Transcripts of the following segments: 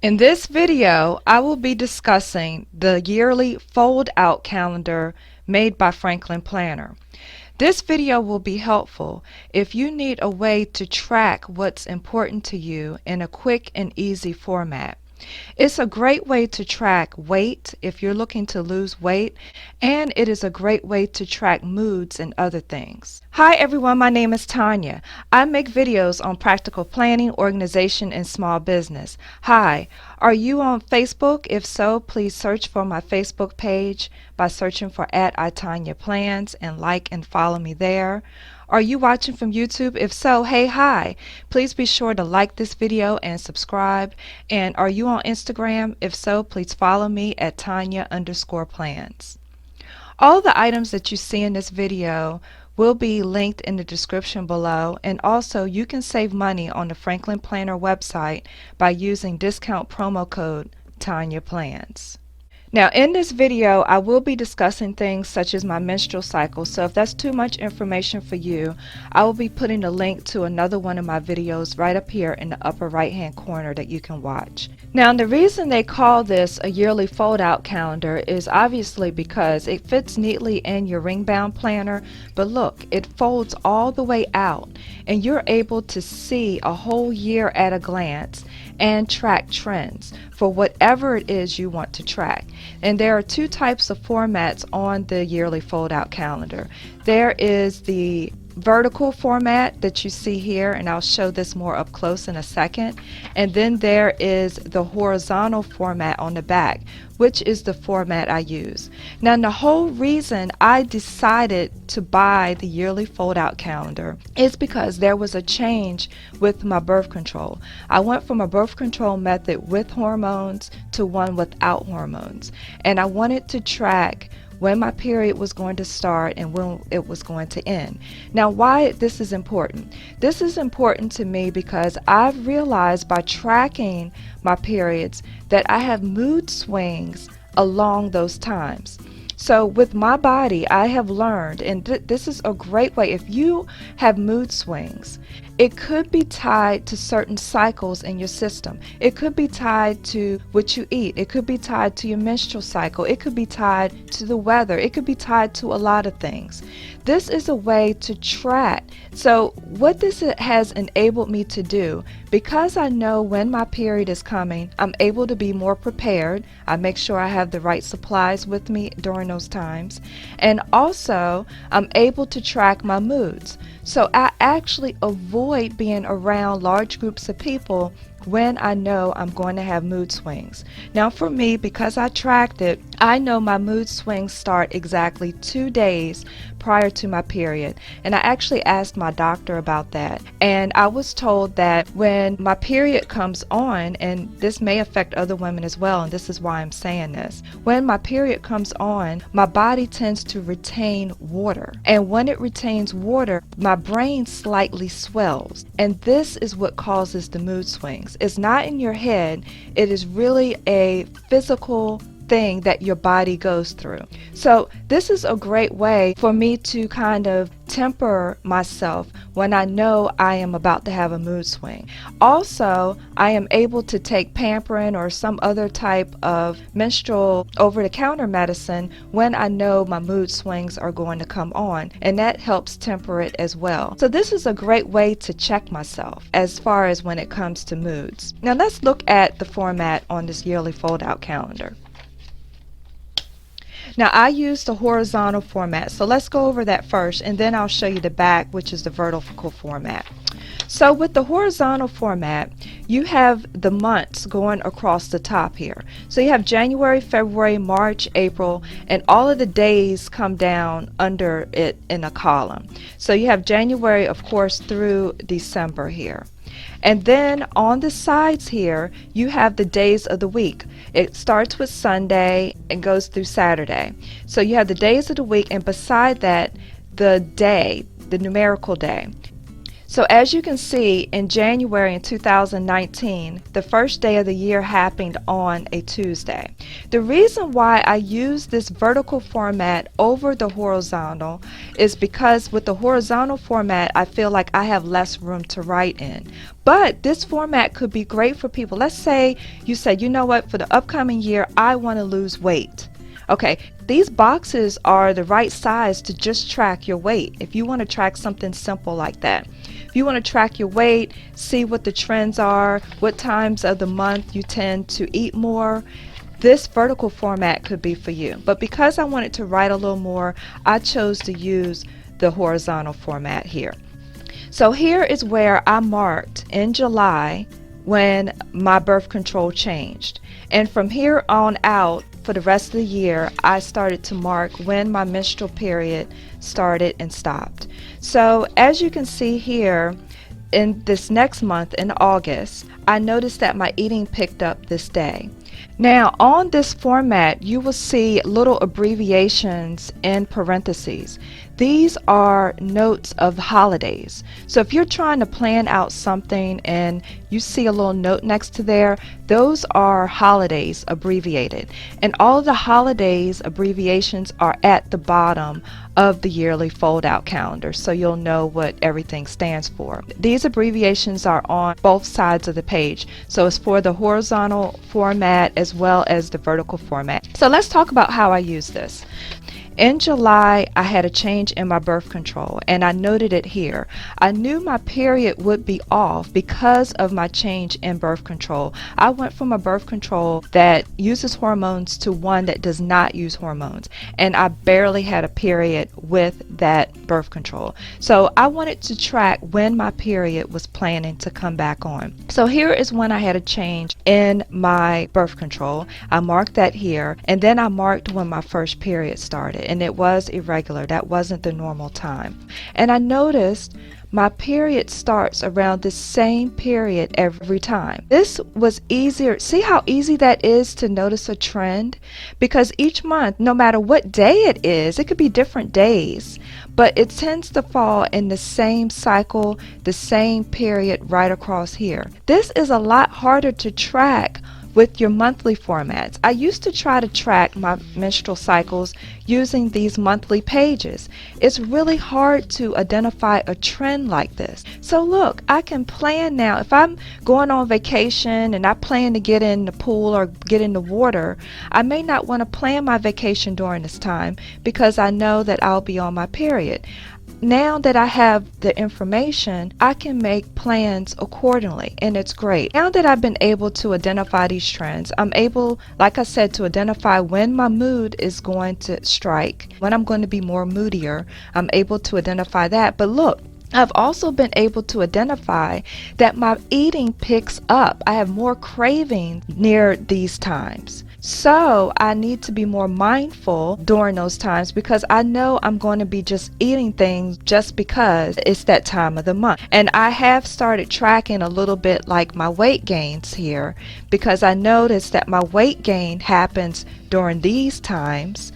In this video, I will be discussing the yearly fold-out calendar made by Franklin Planner. This video will be helpful if you need a way to track what's important to you in a quick and easy format. It's a great way to track weight if you're looking to lose weight, and it is a great way to track moods and other things. Hi everyone, my name is Tonya. I make videos on practical planning, organization, and small business. Hi, are you on Facebook? If so, please search for my Facebook page by searching for @ITonyaPlans and like and follow me there. Are you watching from YouTube? If so, hey, hi. Please be sure to like this video and subscribe. And are you on Instagram? If so, please follow me at Tonya_plans. All the items that you see in this video will be linked in the description below, and also you can save money on the Franklin Planner website by using discount promo code TonyaPlans. Now in this video I will be discussing things such as my menstrual cycle, so if that's too much information for you, I will be putting a link to another one of my videos right up here in the upper right hand corner that you can watch. Now the reason they call this a yearly fold out calendar is obviously because it fits neatly in your ring bound planner, but look, it folds all the way out and you're able to see a whole year at a glance and track trends for whatever it is you want to track. And there are two types of formats on the yearly fold out calendar. There is the vertical format that you see here, and I'll show this more up close in a second, and then there is the horizontal format on the back, which is the format I use. Now the whole reason I decided to buy the yearly fold out calendar is because there was a change with my birth control. I went from a birth control method with hormones to one without hormones, and I wanted to track when my period was going to start and when it was going to end. Now why this is important? This is important to me because I've realized by tracking my periods that I have mood swings along those times. So with my body, I have learned, and this is a great way, if you have mood swings, it could be tied to certain cycles in your system. It could be tied to what you eat. It could be tied to your menstrual cycle. It could be tied to the weather. It could be tied to a lot of things. This is a way to track. So what this has enabled me to do, because I know when my period is coming, I'm able to be more prepared. I make sure I have the right supplies with me during those times. And also, I'm able to track my moods. So I actually avoid being around large groups of people when I know I'm going to have mood swings. Now for me, because I tracked it, I know my mood swings start exactly 2 days prior to my period. And I actually asked my doctor about that. And I was told that when my period comes on, and this may affect other women as well, and this is why I'm saying this, when my period comes on, my body tends to retain water. And when it retains water, my brain slightly swells. And this is what causes the mood swings. It's not in your head, it is really a physical thing that your body goes through. So this is a great way for me to kind of temper myself when I know I am about to have a mood swing. Also, I am able to take Pamprin or some other type of menstrual over-the-counter medicine when I know my mood swings are going to come on, and that helps temper it as well. So this is a great way to check myself as far as when it comes to moods. Now let's look at the format on this yearly fold-out calendar. Now I use the horizontal format, so let's go over that first, and then I'll show you the back, which is the vertical format. So with the horizontal format, you have the months going across the top here. So you have January, February, March, April, and all of the days come down under it in a column. So you have January, of course, through December here. And then on the sides here, you have the days of the week. It starts with Sunday and goes through Saturday. So you have the days of the week, and beside that, the day, the numerical day. So as you can see, in January in 2019, the first day of the year happened on a Tuesday. The reason why I use this vertical format over the horizontal is because with the horizontal format, I feel like I have less room to write in. But this format could be great for people. Let's say you said, you know what, for the upcoming year, I want to lose weight. Okay, these boxes are the right size to just track your weight if you want to track something simple like that. If you want to track your weight, see what the trends are, what times of the month you tend to eat more, this vertical format could be for you. But because I wanted to write a little more, I chose to use the horizontal format here. So here is where I marked in July when my birth control changed. And from here on out, for the rest of the year, I started to mark when my menstrual period started and stopped. So as you can see here, in this next month, in August, I noticed that my eating picked up this day. Now on this format, you will see little abbreviations in parentheses. These are notes of holidays. So if you're trying to plan out something and you see a little note next to there, those are holidays abbreviated. And all of the holidays abbreviations are at the bottom of the yearly fold-out calendar, so you'll know what everything stands for. These abbreviations are on both sides of the page, so it's for the horizontal format as well as the vertical format. So let's talk about how I use this. In July, I had a change in my birth control, and I noted it here. I knew my period would be off because of my change in birth control. I went from a birth control that uses hormones to one that does not use hormones, and I barely had a period with that birth control. So I wanted to track when my period was planning to come back on. So here is when I had a change in my birth control. I marked that here, and then I marked when my first period started. And it was irregular. That wasn't the normal time. And I noticed my period starts around the same period every time. This was easier. See how easy that is to notice a trend? Because each month, no matter what day it is, it could be different days, but it tends to fall in the same cycle, the same period right across here. This is a lot harder to track with your monthly formats. I used to try to track my menstrual cycles using these monthly pages. It's really hard to identify a trend like this. So look, I can plan now. If I'm going on vacation and I plan to get in the pool or get in the water, I may not want to plan my vacation during this time because I know that I'll be on my period. Now that I have the information, I can make plans accordingly, and it's great. Now that I've been able to identify these trends, I'm able, like I said, to identify when my mood is going to strike, when I'm going to be more moodier. I'm able to identify that. But look, I've also been able to identify that my eating picks up. I have more cravings near these times. So I need to be more mindful during those times because I know I'm going to be just eating things just because it's that time of the month. And I have started tracking a little bit like my weight gains here because I noticed that my weight gain happens during these times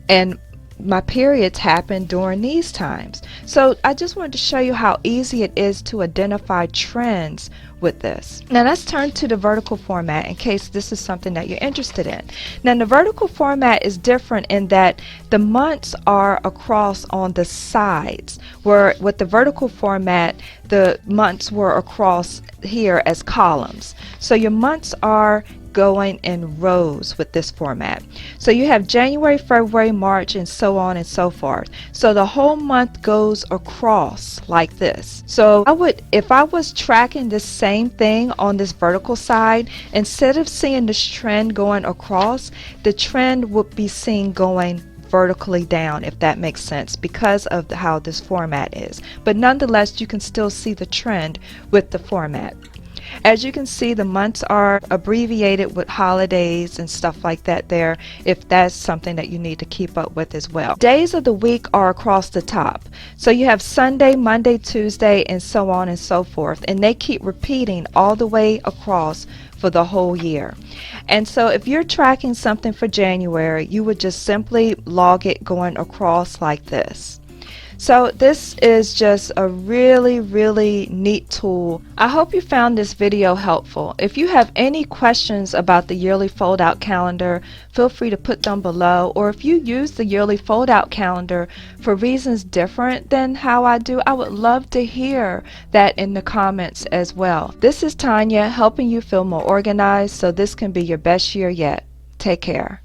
and my periods happen during these times. So I just wanted to show you how easy it is to identify trends with this. Now let's turn to the vertical format in case this is something that you're interested in. Now the vertical format is different in that the months are across on the sides, where with the vertical format the months were across here as columns. So your months are going in rows with this format. So you have January, February, March, and so on and so forth. So the whole month goes across like this. So I would, if I was tracking the same thing on this vertical side, instead of seeing this trend going across, the trend would be seen going vertically down, if that makes sense, because of how this format is. But nonetheless, you can still see the trend with the format. As you can see, the months are abbreviated with holidays and stuff like that there, if that's something that you need to keep up with as well. Days of the week are across the top. So you have Sunday, Monday, Tuesday, and so on and so forth. And they keep repeating all the way across for the whole year. And so if you're tracking something for January, you would just simply log it going across like this. So this is just a really neat tool. I hope you found this video helpful. If you have any questions about the yearly fold-out calendar, feel free to put them below. Or if you use the yearly fold-out calendar for reasons different than how I do, I would love to hear that in the comments as well. This is Tonya helping you feel more organized so this can be your best year yet. Take care.